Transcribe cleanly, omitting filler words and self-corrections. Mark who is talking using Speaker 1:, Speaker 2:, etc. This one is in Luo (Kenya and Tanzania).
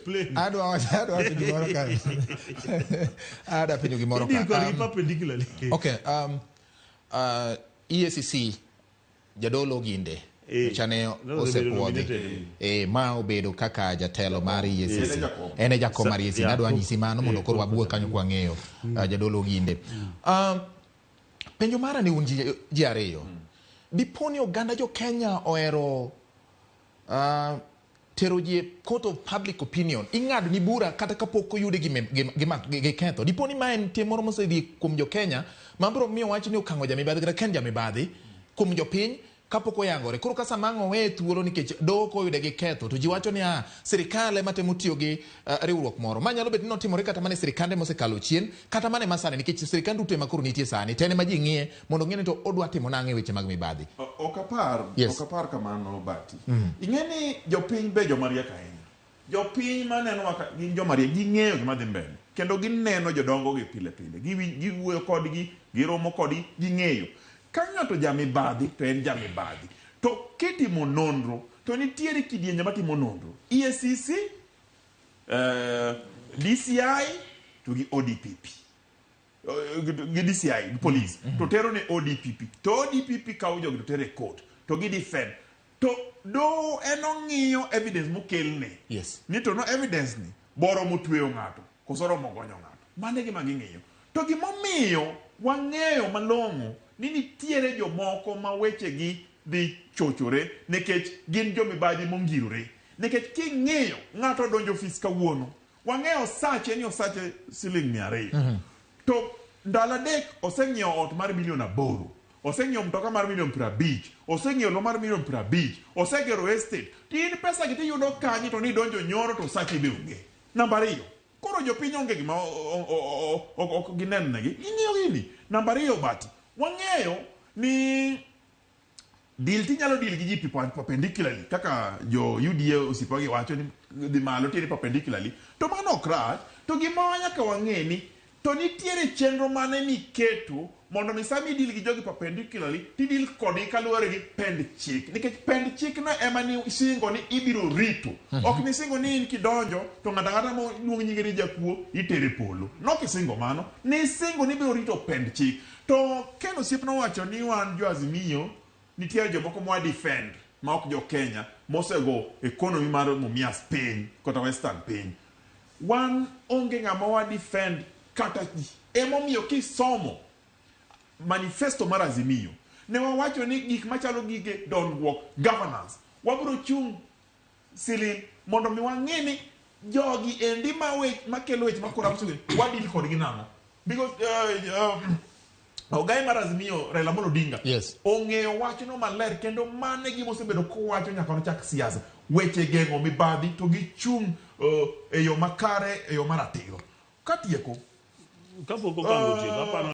Speaker 1: explain.
Speaker 2: Adwa penjo gimoro ka.
Speaker 1: Perpendicularly.
Speaker 2: Okay, EACC jadolo ginde chane osepuodhi ma obedo kaka jatelo mar EACC ene jakom mar EACC nadwa nyisi mano mondo koro wabuo kanyo kwa ng'eyo jadolo ginde. Penjo mara ni un ji ariyo. Diponi oganda jo Kenya oero tero ji court of public opinion ing'ado ni bura kata kapok oyude gi ketho. Diponi ma en tim moro mosedhi kuom jo Kenya mabro miyo wach ni Okang'o jamibadhi kata ken jamibadhi kuom jo piny kapok oyangore. Koro ka samang'o we thuolo nikech doho koyude gi ketho to ji wacho ni sirikal ema temo tiyo gi riwruok moro. Ma nyalo bet ni otimore kata mane sirikande mosekalo chien kata mane masane nikech sirikand duto ema koro nitie sani tene ma ji ng'iye mondo ng'e ni to odwa timo nang'e weche mag mibadhi.
Speaker 3: Okapar kamano Bati. Ing'eni jopiny be jomariek ahinya. Jopiny maneno gin jomariek ging'eyo gima dhi mbele kendo gineno jodongo gi pile pile. Giwuoyo kodgi, giromo kodgi, ging'eyo. Ka ng'ato jamibadhi to en jamibadhi. To kitimo nonro to nitiere kidienje matimo nonro. EACC, DCI to gi ODPP. Gi DCI, gi police. To tero ne ODPP. To ODPP kawo jogi to tere court. To gi defend. To do enong'iyo evidence mokelne.
Speaker 2: Yes.
Speaker 3: Ni to no evidence ni boro motweyo ng'ato. Kosoro mogonyo ng'ato. Mane gima ging'iyo. To gimomiyo wang'eyo malong'o ni nitiere jomoko ma wechegi dhi chochore nikech gin jomibadhi mongirore. Nikech king'iyo ng'ato donjo ofis kawuono. Wang'eyo osache ni osache siling 200. To ndalo adek oseng'iewo ot mar milion 8. Oseng'iewo mtoka mar milion 50. Oseng'iewo lo mar milion 50. Osegero estate. Tin pesa gi tiyudo kanyi to ni donjo nyoro to sache be onge. Namba 2. Koro jopiny onge gima ok ginenegi. Ing'iyo gini. Namba 2 Bati. Wang'eyo ni deal tinyalo deal gi ji perpendicularly kaka jo UDA osipagi wacho ni dhi malo tiri perpendicularly to mano ok rach. To gima nyaka wang'e ni to nitiere chenro mane miketo mondo misami deal gi jogi perpendicularly ti deal kodi kaluwore gi pend chik nikech pend chik no ema ni singo ni ibiro rito. Ok ni singo ni in kidonjo to ng'ata mo luong nyinge ni jakuo itere polo. No kisingo mano ni singo ni ibiro rito pend chik. To Ken Osiepno wacho ni wan jo Azimio nitiere jomoko mwa defend ma ok jo Kenya mosego economy mar Mumias piny kata Western piny. Wan onge ng'ama wa defend kata ji. Emomiyo kisomo manifesto mar Azimio ne wawacho ni gik machalo gige dongruok governance wabiro chung silin mondo mi wang'e ni jogi endi makelo weche mag corruption wadil kodgi nang'o. Because Ogai mar Azimio Raila Amolo Odinga ong'eyo wachno maler kendo mane gima osebedo kowacho nyaka nochak siasa weche geng'o mibadhi to gichung' e yo makare e yo maratiro. Katieko
Speaker 1: kapok Okang'o tieko